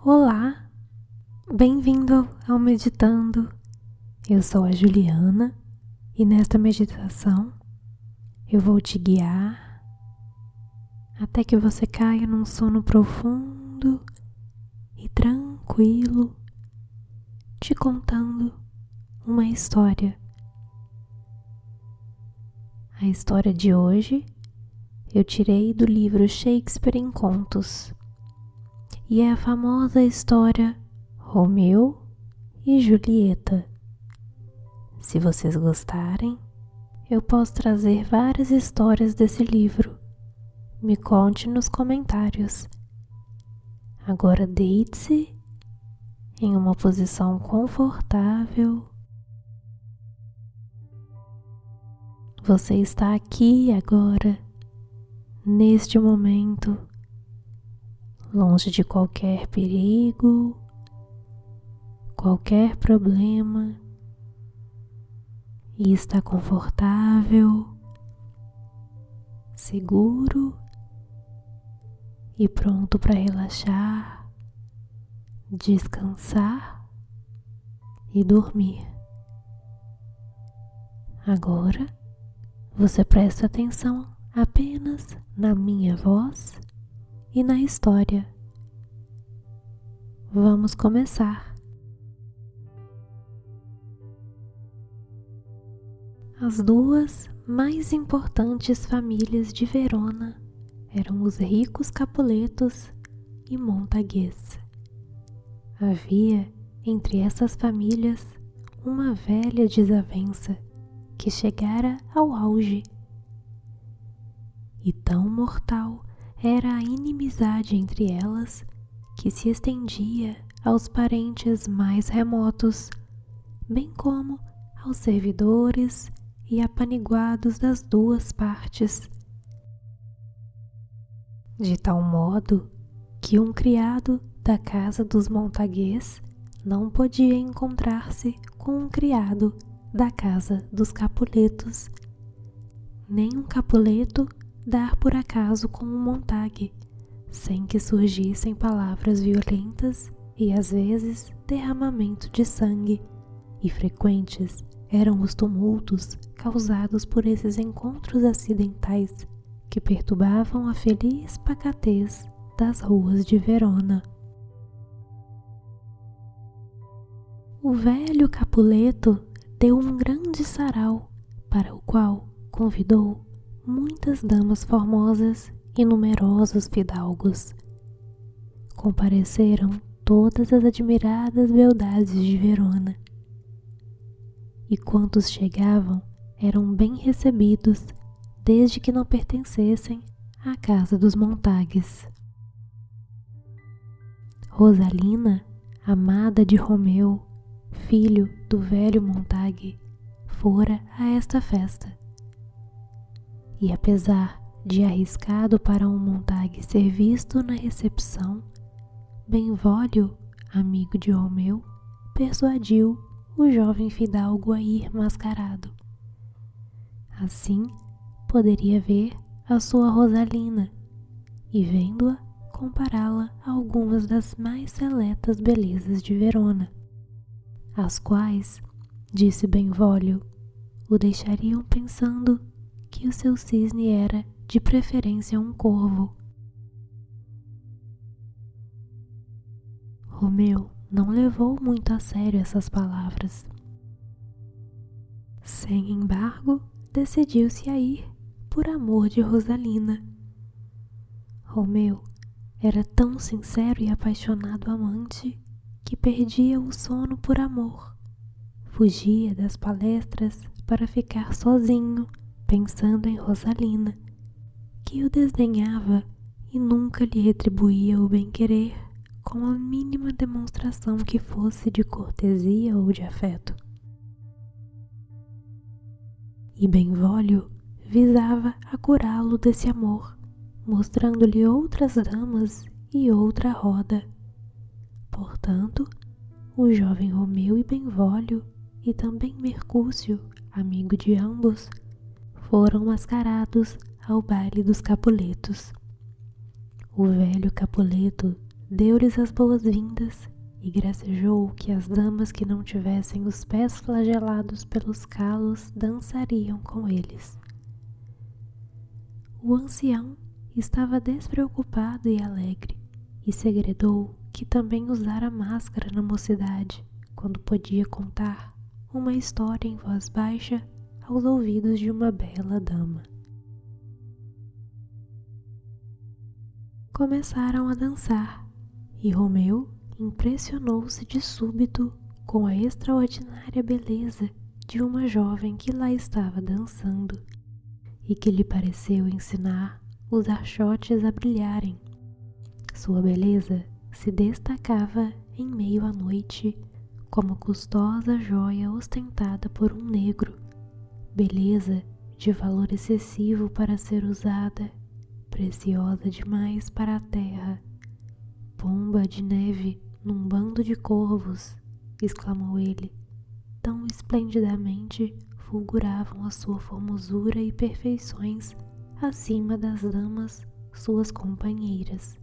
Olá, bem-vindo ao Meditando. Eu sou a Juliana e nesta meditação eu vou te guiar até que você caia num sono profundo e tranquilo, te contando uma história. A história de hoje eu tirei do livro Shakespeare em Contos e é a famosa história Romeu e Julieta. Se vocês gostarem, eu posso trazer várias histórias desse livro. Me conte nos comentários. Agora deite-se em uma posição confortável. Você está aqui agora, neste momento, longe de qualquer perigo, qualquer problema, e está confortável, seguro e pronto para relaxar, descansar e dormir. Agora você presta atenção apenas na minha voz e na história. Vamos começar. As duas mais importantes famílias de Verona eram os ricos Capuletos e Montagues. Havia entre essas famílias uma velha desavença que chegara ao auge. E tão mortal era a inimizade entre elas que se estendia aos parentes mais remotos, bem como aos servidores e apaniguados das duas partes, de tal modo que um criado da casa dos Montagues não podia encontrar-se com um criado da casa dos Capuletos, nem um Capuleto dar por acaso com um Montague, sem que surgissem palavras violentas e às vezes derramamento de sangue, e frequentes eram os tumultos causados por esses encontros acidentais que perturbavam a feliz pacatez das ruas de Verona. O velho Capuleto deu um grande sarau, para o qual convidou muitas damas formosas e numerosos fidalgos. Compareceram todas as admiradas beldades de Verona, e quantos chegavam eram bem recebidos, desde que não pertencessem à casa dos Montagues. Rosalina, amada de Romeu, filho do velho Montague, fora a esta festa. E apesar de arriscado para um Montague ser visto na recepção, Benvolio, amigo de Romeu, persuadiu o jovem fidalgo a ir mascarado. Assim, poderia ver a sua Rosalina e, vendo-a, compará-la a algumas das mais seletas belezas de Verona, as quais, disse Benvolio, o deixariam pensando que o seu cisne era, de preferência, um corvo. Romeu não levou muito a sério essas palavras. Sem embargo, decidiu-se a ir por amor de Rosalina. Romeu era tão sincero e apaixonado amante que perdia o sono por amor. Fugia das palestras para ficar sozinho, pensando em Rosalina, que o desdenhava e nunca lhe retribuía o bem-querer com a mínima demonstração que fosse de cortesia ou de afeto. E Benvolio visava a curá-lo desse amor, mostrando-lhe outras damas e outra roda. Portanto, o jovem Romeu e Benvolio, e também Mercúcio, amigo de ambos, foram mascarados ao baile dos Capuletos. O velho Capuleto deu-lhes as boas-vindas e gracejou que as damas que não tivessem os pés flagelados pelos calos dançariam com eles. O ancião estava despreocupado e alegre, e segredou que também usara máscara na mocidade, quando podia contar uma história em voz baixa aos ouvidos de uma bela dama. Começaram a dançar, e Romeu impressionou-se de súbito com a extraordinária beleza de uma jovem que lá estava dançando e que lhe pareceu ensinar os archotes a brilharem. Sua beleza se destacava em meio à noite como custosa joia ostentada por um negro, beleza de valor excessivo para ser usada, preciosa demais para a terra. Pomba de neve num bando de corvos, exclamou ele, tão esplendidamente fulguravam a sua formosura e perfeições acima das damas, suas companheiras.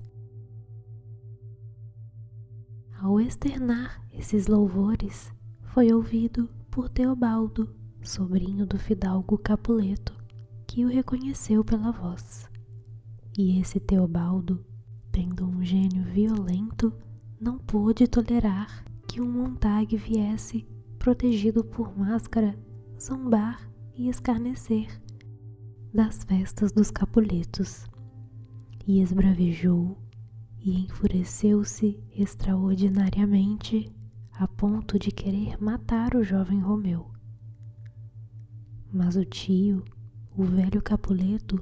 Ao externar esses louvores, foi ouvido por Teobaldo, sobrinho do fidalgo Capuleto, que o reconheceu pela voz. E esse Teobaldo, tendo um gênio violento, não pôde tolerar que um Montague viesse, protegido por máscara, zombar e escarnecer das festas dos Capuletos, e esbravejou e enfureceu-se extraordinariamente a ponto de querer matar o jovem Romeu. Mas o tio, o velho Capuleto,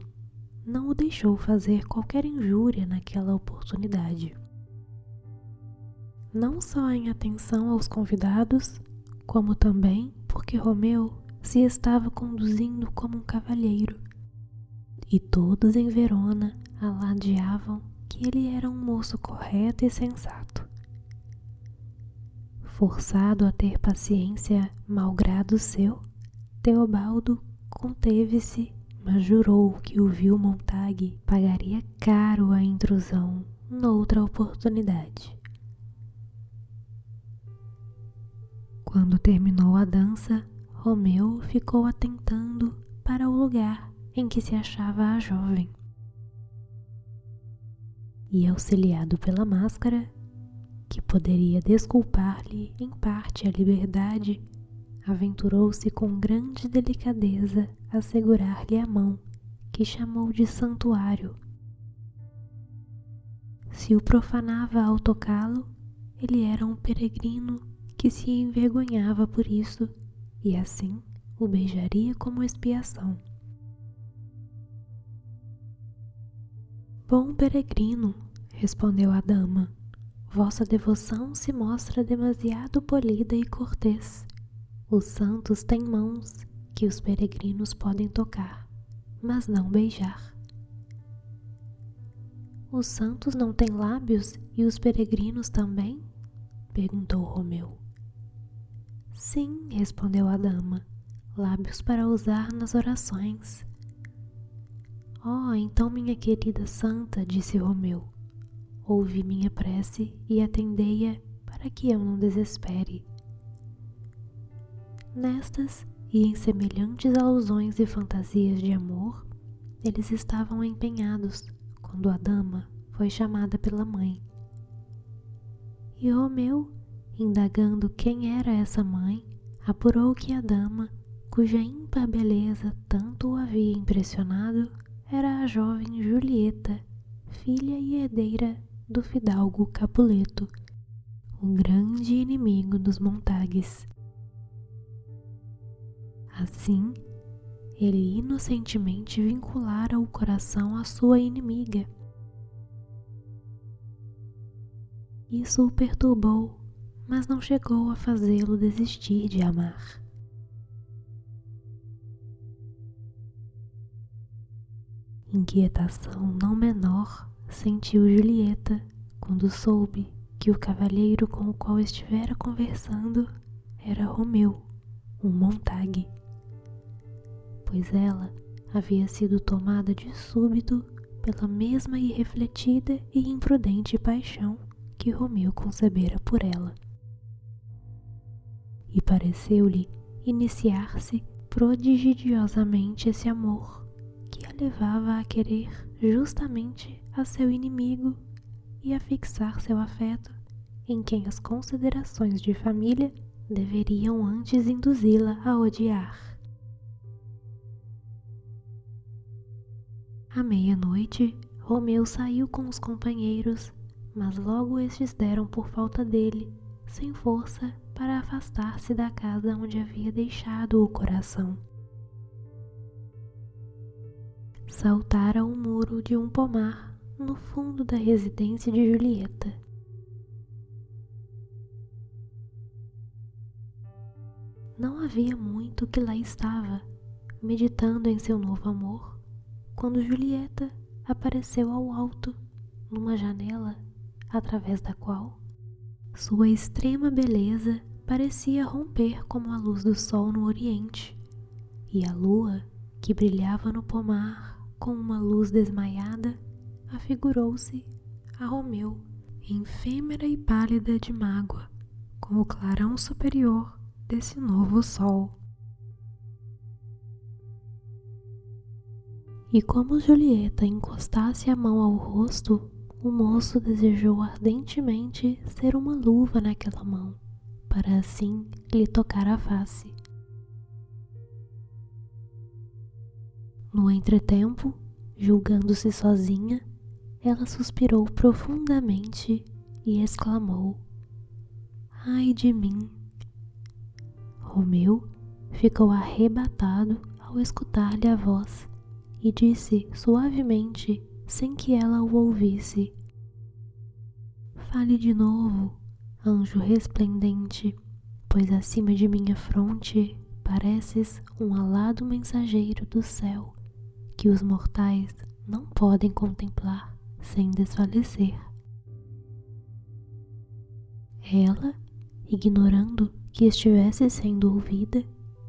não o deixou fazer qualquer injúria naquela oportunidade. Não só em atenção aos convidados, como também porque Romeu se estava conduzindo como um cavalheiro, e todos em Verona alardeavam que ele era um moço correto e sensato. Forçado a ter paciência malgrado seu, Teobaldo conteve-se, mas jurou que o vil Montague pagaria caro a intrusão noutra oportunidade. Quando terminou a dança, Romeu ficou atentando para o lugar em que se achava a jovem. E auxiliado pela máscara, que poderia desculpar-lhe em parte a liberdade, aventurou-se com grande delicadeza a segurar-lhe a mão, que chamou de santuário. Se o profanava ao tocá-lo, ele era um peregrino que se envergonhava por isso, e assim o beijaria como expiação. Bom peregrino, respondeu a dama, vossa devoção se mostra demasiado polida e cortês. Os santos têm mãos que os peregrinos podem tocar, mas não beijar. Os santos não têm lábios e os peregrinos também? Perguntou Romeu. Sim, respondeu a dama, lábios para usar nas orações. Oh, então minha querida santa, disse Romeu, ouvi minha prece e atendei-a para que eu não desespere. Nestas e em semelhantes alusões e fantasias de amor, eles estavam empenhados quando a dama foi chamada pela mãe. E Romeu, indagando quem era essa mãe, apurou que a dama, cuja ímpar beleza tanto o havia impressionado, era a jovem Julieta, filha e herdeira do fidalgo Capuleto, o grande inimigo dos Montagues. Assim, ele inocentemente vinculara o coração à sua inimiga. Isso o perturbou, mas não chegou a fazê-lo desistir de amar. Inquietação não menor sentiu Julieta quando soube que o cavalheiro com o qual estivera conversando era Romeu, um Montague, pois ela havia sido tomada de súbito pela mesma irrefletida e imprudente paixão que Romeu concebera por ela. E pareceu-lhe iniciar-se prodigiosamente esse amor, que a levava a querer justamente a seu inimigo e a fixar seu afeto em quem as considerações de família deveriam antes induzi-la a odiar. À meia-noite, Romeu saiu com os companheiros, mas logo estes deram por falta dele, sem força, para afastar-se da casa onde havia deixado o coração. Saltara o muro de um pomar no fundo da residência de Julieta. Não havia muito que lá estava, meditando em seu novo amor, quando Julieta apareceu ao alto, numa janela, através da qual sua extrema beleza parecia romper como a luz do sol no oriente, e a lua, que brilhava no pomar com uma luz desmaiada, afigurou-se a Romeu, efêmera e pálida de mágoa, com o clarão superior desse novo sol. E como Julieta encostasse a mão ao rosto, o moço desejou ardentemente ser uma luva naquela mão, para assim lhe tocar a face. No entretempo, julgando-se sozinha, ela suspirou profundamente e exclamou: "Ai de mim!" Romeu ficou arrebatado ao escutar-lhe a voz e disse suavemente, sem que ela o ouvisse: "Fale de novo, anjo resplendente, pois acima de minha fronte pareces um alado mensageiro do céu, que os mortais não podem contemplar sem desfalecer." Ela, ignorando que estivesse sendo ouvida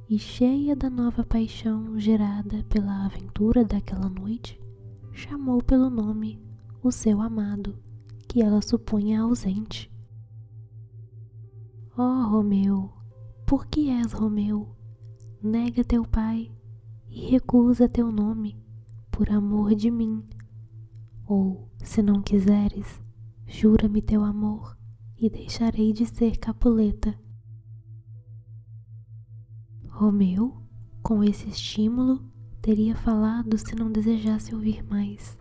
e cheia da nova paixão gerada pela aventura daquela noite, chamou pelo nome o seu amado, que ela supunha ausente. "Ó Romeu, por que és Romeu? Nega teu pai e recusa teu nome, por amor de mim. Ou, se não quiseres, jura-me teu amor e deixarei de ser Capuleta." Romeu, com esse estímulo, teria falado se não desejasse ouvir mais.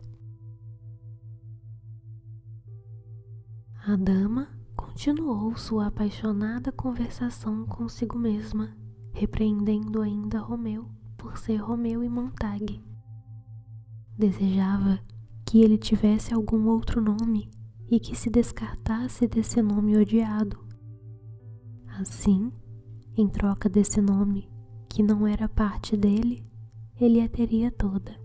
A dama continuou sua apaixonada conversação consigo mesma, repreendendo ainda Romeu por ser Romeu e Montague. Desejava que ele tivesse algum outro nome e que se descartasse desse nome odiado. Assim, em troca desse nome, que não era parte dele, ele a teria toda.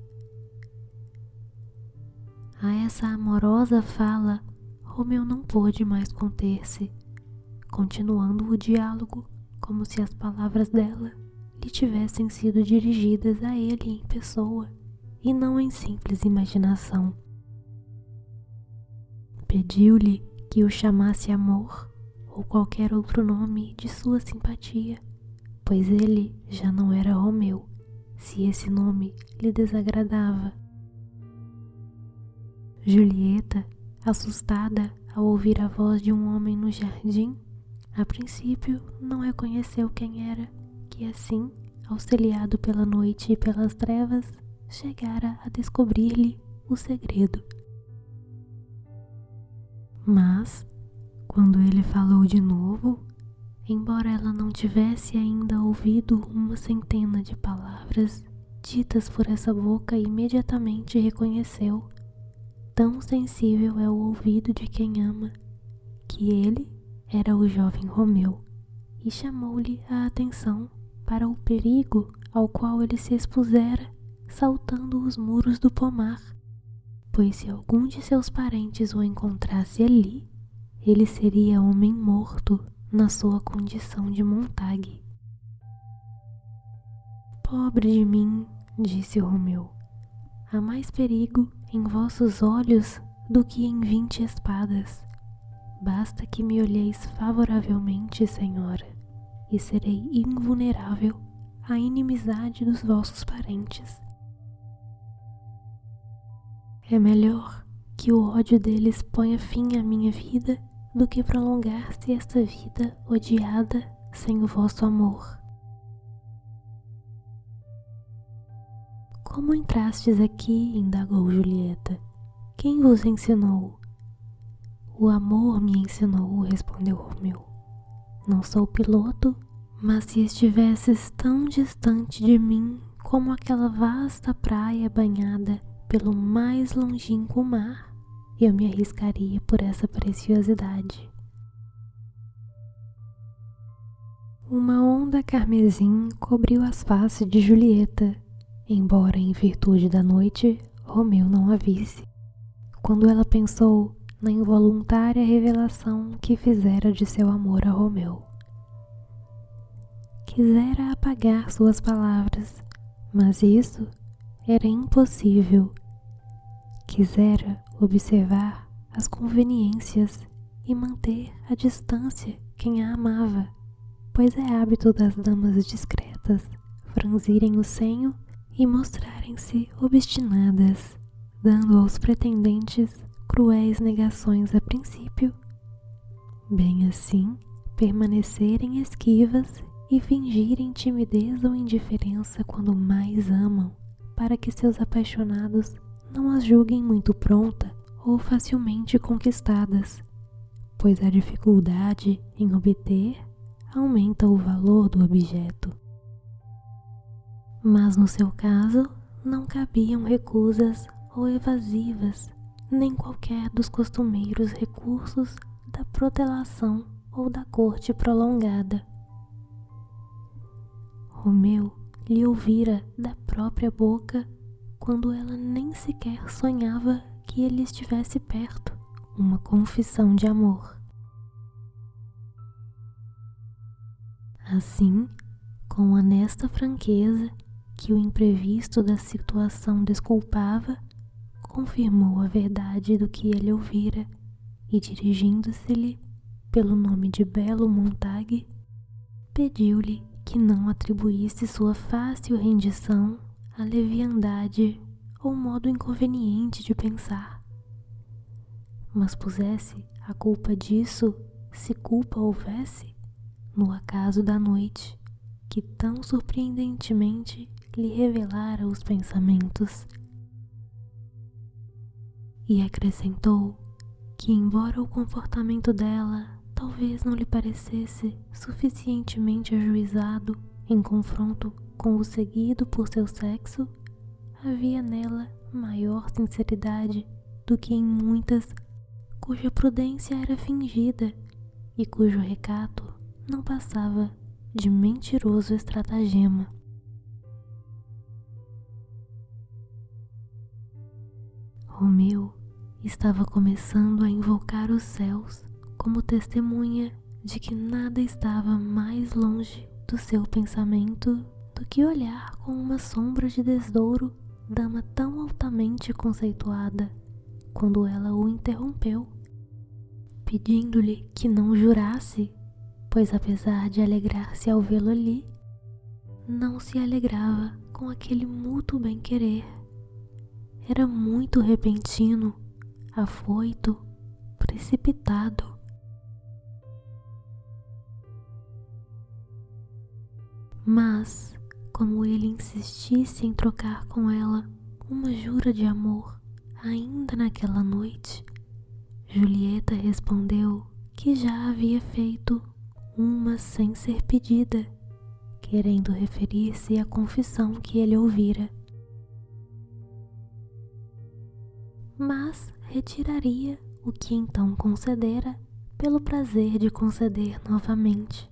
A essa amorosa fala, Romeu não pôde mais conter-se, continuando o diálogo como se as palavras dela lhe tivessem sido dirigidas a ele em pessoa e não em simples imaginação. Pediu-lhe que o chamasse amor ou qualquer outro nome de sua simpatia, pois ele já não era Romeu, se esse nome lhe desagradava. Julieta, assustada ao ouvir a voz de um homem no jardim, a princípio não reconheceu quem era, que assim, auxiliado pela noite e pelas trevas, chegara a descobrir-lhe o segredo. Mas, quando ele falou de novo, embora ela não tivesse ainda ouvido uma centena de palavras ditas por essa boca, imediatamente reconheceu, tão sensível é o ouvido de quem ama, que ele era o jovem Romeu, e chamou-lhe a atenção para o perigo ao qual ele se expusera saltando os muros do pomar, pois se algum de seus parentes o encontrasse ali, ele seria homem morto na sua condição de Montague. "Pobre de mim", disse Romeu, "há mais perigo em vossos olhos do que em 20 espadas. Basta que me olheis favoravelmente, Senhora, e serei invulnerável à inimizade dos vossos parentes. É melhor que o ódio deles ponha fim à minha vida do que prolongar-se esta vida odiada sem o vosso amor. Como entrastes aqui? Indagou Julieta. Quem vos ensinou? O amor me ensinou, respondeu Romeu. Não sou piloto, mas se estivesses tão distante de mim como aquela vasta praia banhada pelo mais longínquo mar, eu me arriscaria por essa preciosidade. Uma onda carmesim cobriu as faces de Julieta, embora em virtude da noite Romeu não a visse, quando ela pensou na involuntária revelação que fizera de seu amor a Romeu. Quisera apagar suas palavras, mas isso era impossível. Quisera observar as conveniências e manter à distância quem a amava, pois é hábito das damas discretas franzirem o senho e mostrarem-se obstinadas, dando aos pretendentes cruéis negações a princípio, bem assim permanecerem esquivas e fingirem timidez ou indiferença quando mais amam, para que seus apaixonados não as julguem muito pronta ou facilmente conquistadas, pois a dificuldade em obter aumenta o valor do objeto. Mas no seu caso não cabiam recusas ou evasivas, nem qualquer dos costumeiros recursos da protelação ou da corte prolongada. Romeu lhe ouvira da própria boca, quando ela nem sequer sonhava que ele estivesse perto, uma confissão de amor. Assim, com honesta franqueza que o imprevisto da situação desculpava, confirmou a verdade do que ele ouvira e, dirigindo-se-lhe pelo nome de Belo Montague, pediu-lhe que não atribuísse sua fácil rendição à leviandade ou modo inconveniente de pensar, mas pusesse a culpa disso, se culpa houvesse, no acaso da noite, que tão surpreendentemente lhe revelara os pensamentos. E acrescentou que, embora o comportamento dela talvez não lhe parecesse suficientemente ajuizado em confronto com o seguido por seu sexo, havia nela maior sinceridade do que em muitas cuja prudência era fingida e cujo recato não passava de mentiroso estratagema. Romeu estava começando a invocar os céus como testemunha de que nada estava mais longe do seu pensamento do que olhar com uma sombra de desdouro dama tão altamente conceituada, quando ela o interrompeu, pedindo-lhe que não jurasse, pois apesar de alegrar-se ao vê-lo ali, não se alegrava com aquele mútuo bem-querer. Era muito repentino, afoito, precipitado. Mas, como ele insistisse em trocar com ela uma jura de amor ainda naquela noite, Julieta respondeu que já havia feito uma sem ser pedida, querendo referir-se à confissão que ele ouvira. Mas retiraria o que então concedera pelo prazer de conceder novamente,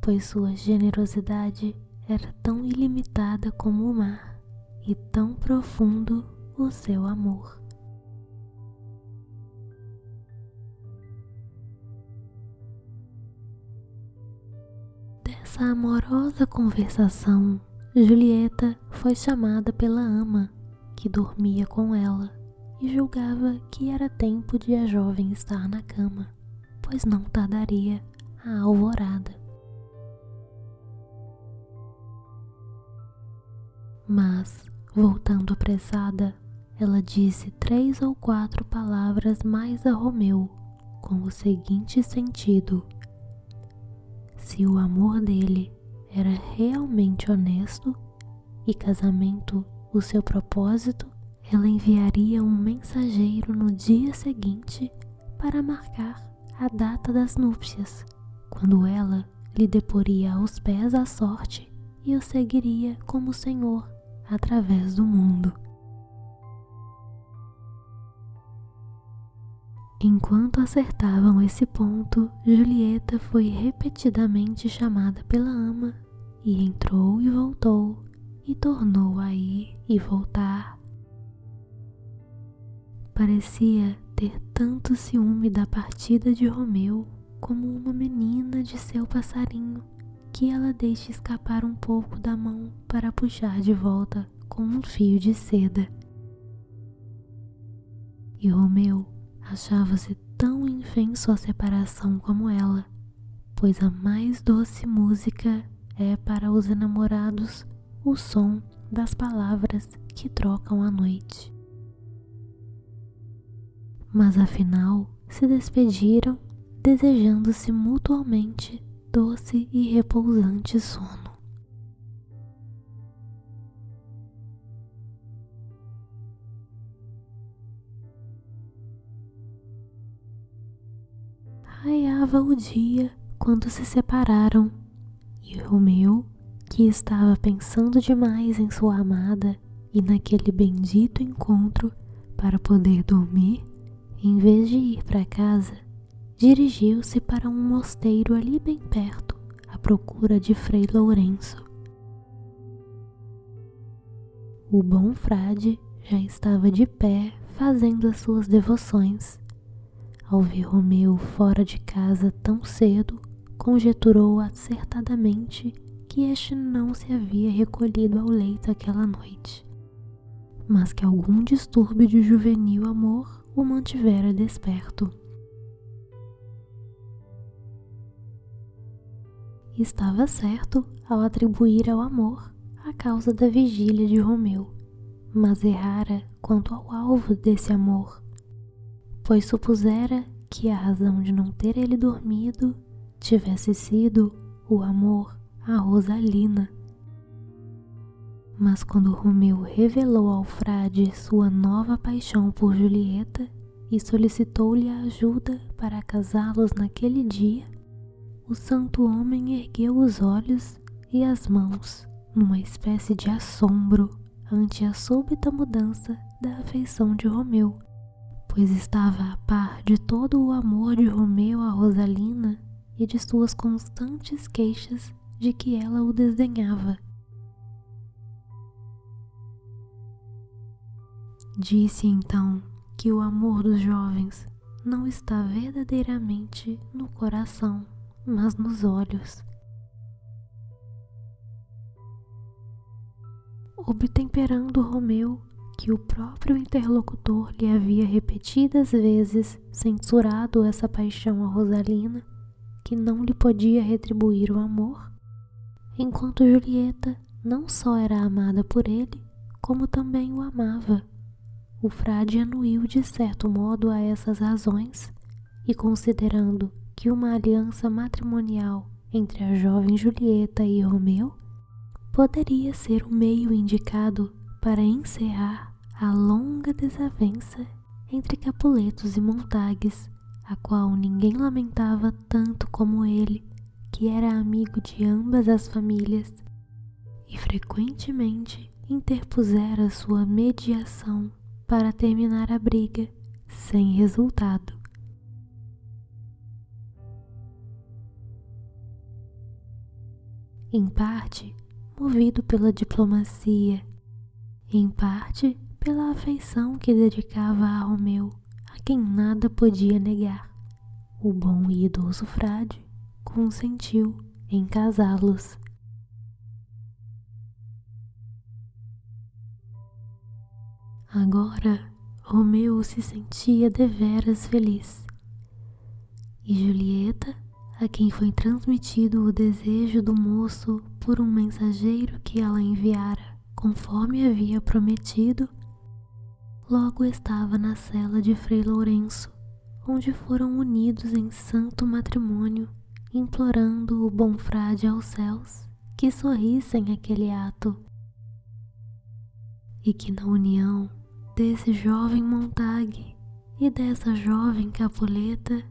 pois sua generosidade era tão ilimitada como o mar e tão profundo o seu amor. Dessa amorosa conversação, Julieta foi chamada pela ama, que dormia com ela, e julgava que era tempo de a jovem estar na cama, pois não tardaria a alvorada. Mas, voltando apressada, ela disse 3 ou 4 palavras mais a Romeu, com o seguinte sentido: se o amor dele era realmente honesto e casamento o seu propósito, ela enviaria um mensageiro no dia seguinte para marcar a data das núpcias, quando ela lhe deporia aos pés a sorte e o seguiria como senhor através do mundo. Enquanto acertavam esse ponto, Julieta foi repetidamente chamada pela ama e entrou e voltou e tornou a ir e voltar. Parecia ter tanto ciúme da partida de Romeu como uma menina de seu passarinho que ela deixa escapar um pouco da mão para puxar de volta com um fio de seda. E Romeu achava-se tão infenso à separação como ela, pois a mais doce música é para os enamorados o som das palavras que trocam à noite. Mas afinal se despediram, desejando-se mutuamente doce e repousante sono. Raiava o dia quando se separaram, e Romeu, que estava pensando demais em sua amada e naquele bendito encontro para poder dormir, em vez de ir para casa, dirigiu-se para um mosteiro ali bem perto, à procura de Frei Lourenço. O bom frade já estava de pé fazendo as suas devoções. Ao ver Romeu fora de casa tão cedo, conjeturou acertadamente que este não se havia recolhido ao leito aquela noite, mas que algum distúrbio de juvenil amor o mantivera desperto. Estava certo ao atribuir ao amor a causa da vigília de Romeu, mas errara quanto ao alvo desse amor, pois supusera que a razão de não ter ele dormido tivesse sido o amor a Rosalina. Mas quando Romeu revelou ao frade sua nova paixão por Julieta e solicitou-lhe a ajuda para casá-los naquele dia, o santo homem ergueu os olhos e as mãos numa espécie de assombro ante a súbita mudança da afeição de Romeu, pois estava a par de todo o amor de Romeu a Rosalina e de suas constantes queixas de que ela o desdenhava. Disse então que o amor dos jovens não está verdadeiramente no coração, mas nos olhos. Obtemperando Romeu, que o próprio interlocutor lhe havia repetidas vezes censurado essa paixão a Rosalina, que não lhe podia retribuir o amor, enquanto Julieta não só era amada por ele, como também o amava. O frade anuiu de certo modo a essas razões, e considerando que uma aliança matrimonial entre a jovem Julieta e Romeu poderia ser o meio indicado para encerrar a longa desavença entre Capuletos e Montagues, a qual ninguém lamentava tanto como ele, que era amigo de ambas as famílias e frequentemente interpusera sua mediação para terminar a briga sem resultado. Em parte movido pela diplomacia, em parte pela afeição que dedicava a Romeu, a quem nada podia negar, o bom e idoso frade consentiu em casá-los. Agora, Romeu se sentia deveras feliz, e Julieta, a quem foi transmitido o desejo do moço por um mensageiro que ela enviara, conforme havia prometido, logo estava na cela de Frei Lourenço, onde foram unidos em santo matrimônio, implorando o bom frade aos céus que sorrissem aquele ato, e que na união desse jovem Montague e dessa jovem Capuleta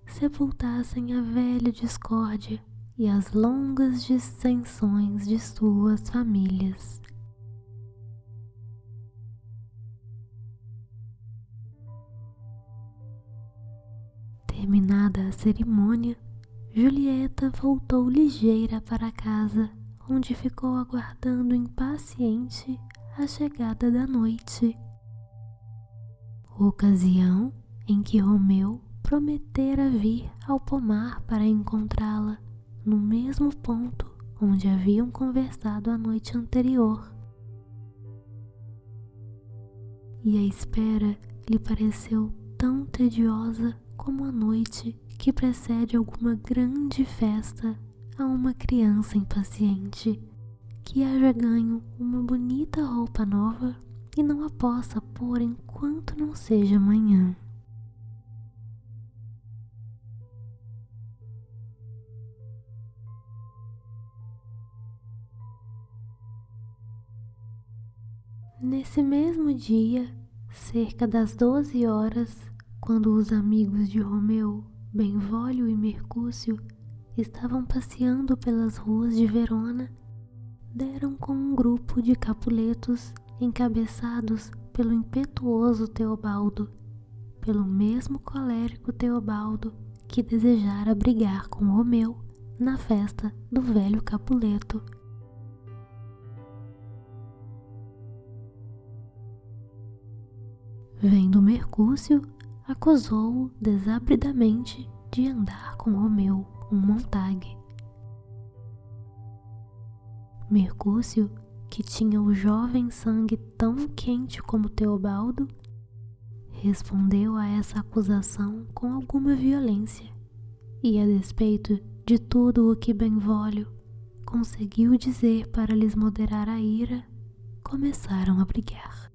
sepultassem a velha discórdia e as longas dissensões de suas famílias. Terminada a cerimônia, Julieta voltou ligeira para casa, onde ficou aguardando impaciente a chegada da noite, ocasião em que Romeu prometera vir ao pomar para encontrá-la no mesmo ponto onde haviam conversado a noite anterior. E a espera lhe pareceu tão tediosa como a noite que precede alguma grande festa a uma criança impaciente, que haja ganho uma bonita roupa nova e não a possa pôr enquanto não seja amanhã. Nesse mesmo dia, cerca das 12 horas, quando os amigos de Romeu, Benvolio e Mercúcio estavam passeando pelas ruas de Verona, deram com um grupo de Capuletos encabeçados pelo impetuoso Teobaldo, pelo mesmo colérico Teobaldo que desejara brigar com Romeu na festa do velho Capuleto. Vendo Mercúcio, acusou-o desabridamente de andar com Romeu, um Montague. Mercúcio, que tinha o jovem sangue tão quente como Teobaldo, respondeu a essa acusação com alguma violência, e a despeito de tudo o que Benvolio conseguiu dizer para lhes moderar a ira, começaram a brigar.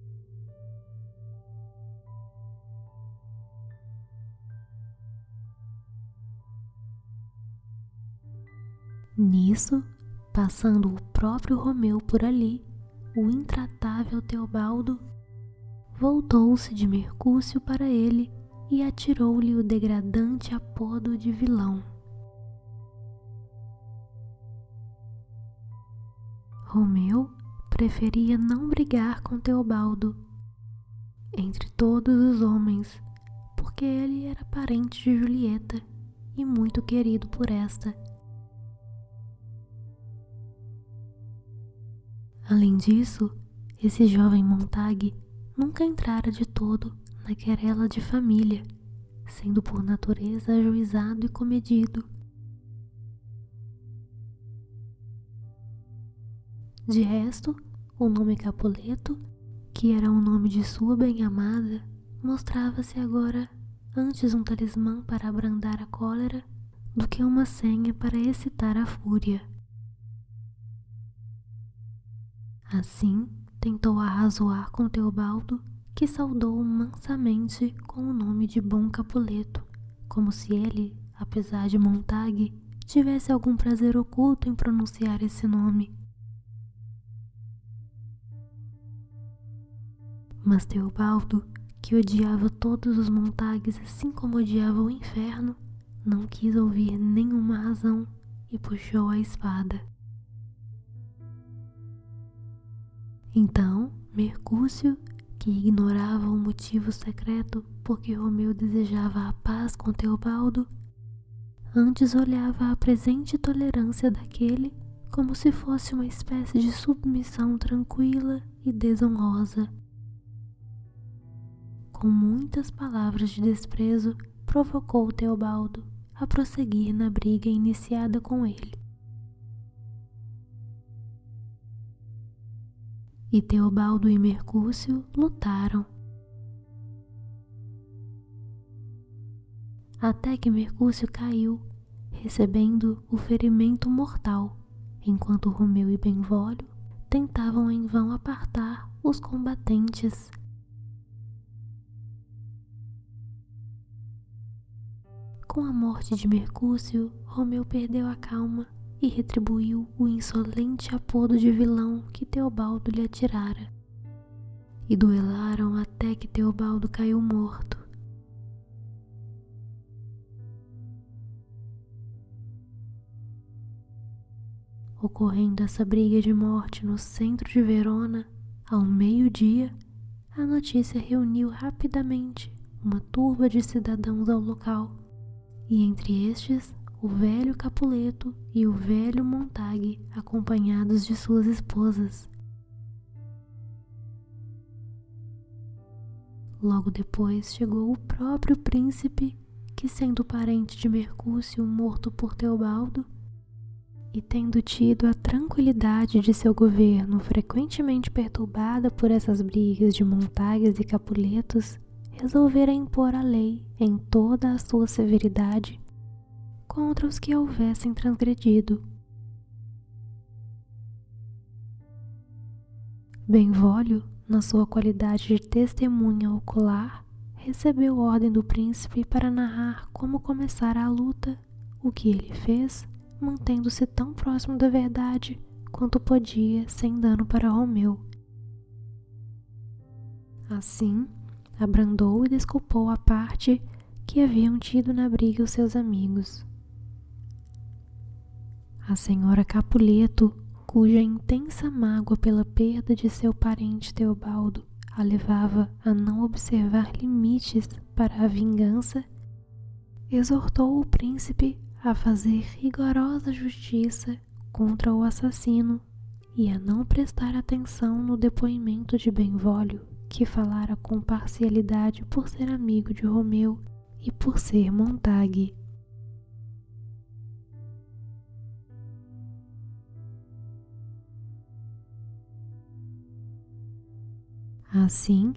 Nisso, passando o próprio Romeu por ali, o intratável Teobaldo voltou-se de Mercúcio para ele e atirou-lhe o degradante apodo de vilão. Romeu preferia não brigar com Teobaldo entre todos os homens, porque ele era parente de Julieta e muito querido por esta. Além disso, esse jovem Montague nunca entrara de todo na querela de família, sendo por natureza ajuizado e comedido. De resto, o nome Capuleto, que era o nome de sua bem-amada, mostrava-se agora antes um talismã para abrandar a cólera do que uma senha para excitar a fúria. Assim, tentou arrazoar com Teobaldo, que saudou-o mansamente com o nome de Bom Capuleto, como se ele, apesar de Montague, tivesse algum prazer oculto em pronunciar esse nome. Mas Teobaldo, que odiava todos os Montagues assim como odiava o inferno, não quis ouvir nenhuma razão e puxou a espada. Então, Mercúcio, que ignorava o motivo secreto por que Romeu desejava a paz com Teobaldo, antes olhava a presente tolerância daquele como se fosse uma espécie de submissão tranquila e desonrosa. Com muitas palavras de desprezo, provocou Teobaldo a prosseguir na briga iniciada com ele. E Teobaldo e Mercúcio lutaram. até que Mercúcio caiu, recebendo o ferimento mortal, enquanto Romeu e Benvolio tentavam em vão apartar os combatentes. Com a morte de Mercúcio, Romeu perdeu a calma e retribuiu o insolente apodo de vilão que Teobaldo lhe atirara. E duelaram até que Teobaldo caiu morto. Ocorrendo essa briga de morte no centro de Verona, ao meio-dia, a notícia reuniu rapidamente uma turba de cidadãos ao local, e entre estes o velho Capuleto e o velho Montague, acompanhados de suas esposas. Logo depois chegou o próprio príncipe, que, sendo parente de Mercúcio morto por Teobaldo, e tendo tido a tranquilidade de seu governo frequentemente perturbada por essas brigas de Montagues e Capuletos, resolvera impor a lei em toda a sua severidade contra os que a houvessem transgredido. Benvolio, na sua qualidade de testemunha ocular, recebeu ordem do príncipe para narrar como começara a luta, o que ele fez, mantendo-se tão próximo da verdade quanto podia, sem dano para Romeu. Assim, abrandou e desculpou a parte que haviam tido na briga os seus amigos. A senhora Capuleto, cuja intensa mágoa pela perda de seu parente Teobaldo a levava a não observar limites para a vingança, exortou o príncipe a fazer rigorosa justiça contra o assassino e a não prestar atenção no depoimento de Benvolio, que falara com parcialidade por ser amigo de Romeu e por ser Montague. Assim,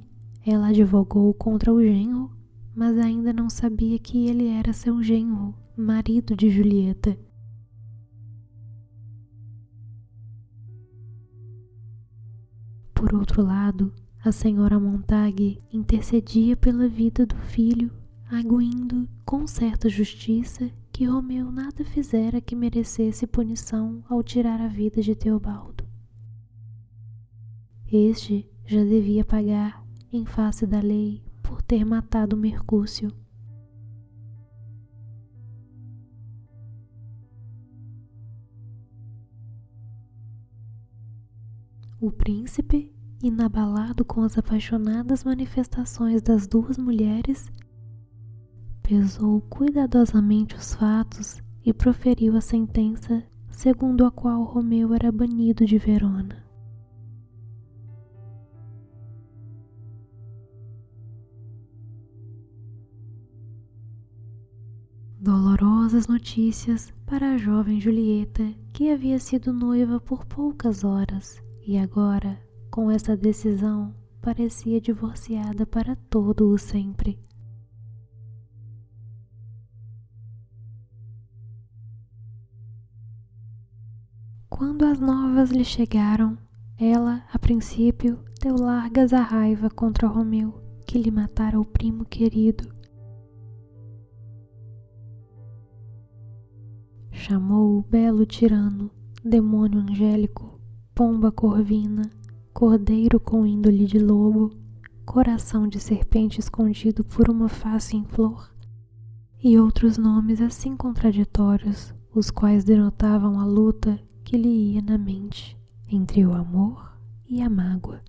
ela advogou contra o genro, mas ainda não sabia que ele era seu genro, marido de Julieta. Por outro lado, a senhora Montague intercedia pela vida do filho, arguindo com certa justiça que Romeu nada fizera que merecesse punição ao tirar a vida de Teobaldo. Este já devia pagar, em face da lei, por ter matado Mercúcio. O príncipe, inabalado com as apaixonadas manifestações das duas mulheres, pesou cuidadosamente os fatos e proferiu a sentença segundo a qual Romeu era banido de Verona. Dolorosas notícias para a jovem Julieta, que havia sido noiva por poucas horas e agora, com essa decisão, parecia divorciada para todo o sempre. Quando as novas lhe chegaram, ela, a princípio, deu largas à raiva contra Romeu, que lhe matara o primo querido. Chamou o belo tirano, demônio angélico, pomba corvina, cordeiro com índole de lobo, coração de serpente escondido por uma face em flor, e outros nomes assim contraditórios, os quais denotavam a luta que lhe ia na mente entre o amor e a mágoa.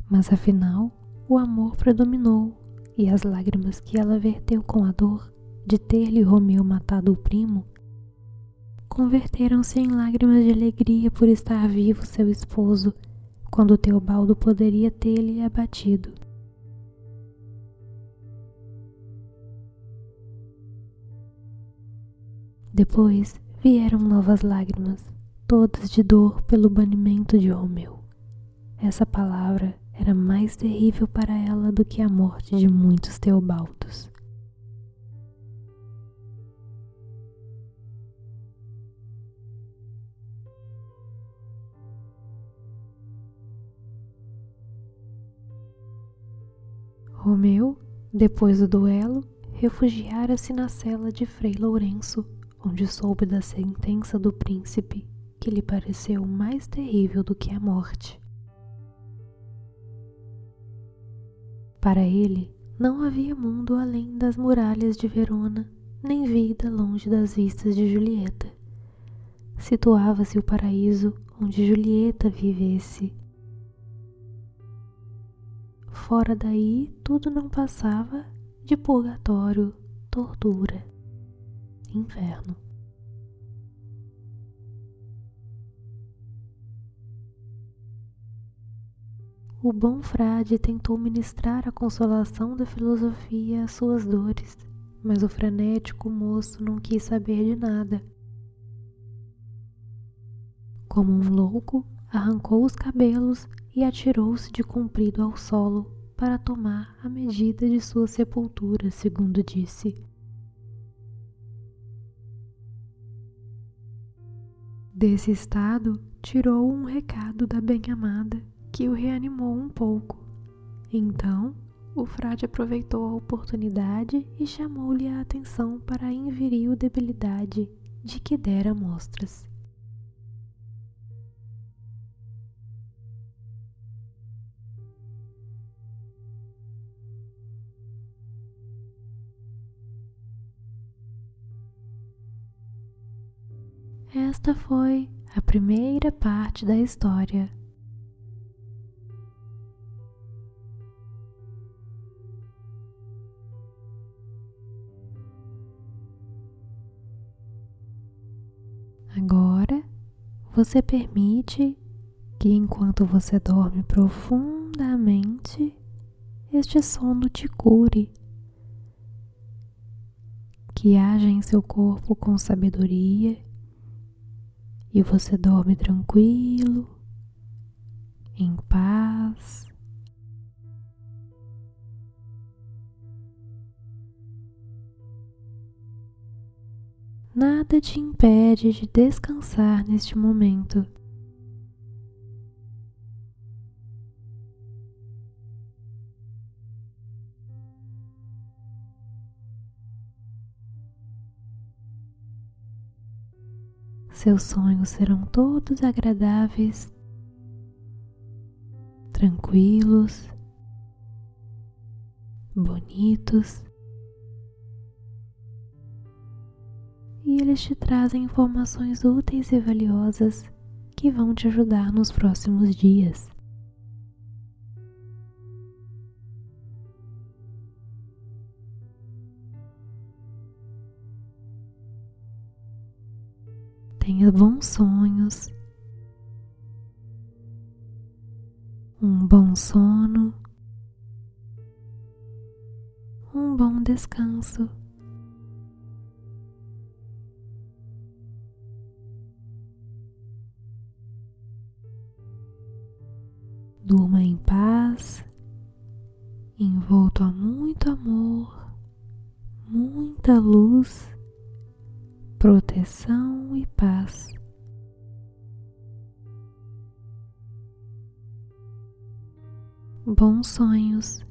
Mas afinal, o amor predominou, e as lágrimas que ela verteu com a dor de ter-lhe Romeu matado o primo converteram-se em lágrimas de alegria por estar vivo seu esposo, quando Teobaldo poderia ter-lhe abatido. Depois vieram novas lágrimas, todas de dor pelo banimento de Romeu. Essa palavra era mais terrível para ela do que a morte de muitos Teobaldos. Romeu, depois do duelo, refugiara-se na cela de Frei Lourenço, onde soube da sentença do príncipe, que lhe pareceu mais terrível do que a morte. Para ele, não havia mundo além das muralhas de Verona, nem vida longe das vistas de Julieta. Situava-se o paraíso onde Julieta vivesse. Fora daí, tudo não passava de purgatório, tortura, inferno. O bom frade tentou ministrar a consolação da filosofia às suas dores, mas o frenético moço não quis saber de nada. Como um louco, arrancou os cabelos e atirou-se de comprido ao solo para tomar a medida de sua sepultura, segundo disse. Desse estado, tirou um recado da bem-amada, que o reanimou um pouco. Então, o frade aproveitou a oportunidade e chamou-lhe a atenção para a inviril debilidade de que dera mostras. Esta foi a primeira parte da história. Agora, você permite que, enquanto você dorme profundamente, este sono te cure, que haja em seu corpo com sabedoria e você dorme tranquilo, em paz. Nada te impede de descansar neste momento. Seus sonhos serão todos agradáveis, tranquilos, bonitos, e eles te trazem informações úteis e valiosas que vão te ajudar nos próximos dias. Tenha bons sonhos, um bom sono, um bom descanso. Durma em paz, envolto a muito amor, muita luz, proteção e paz. Bons sonhos.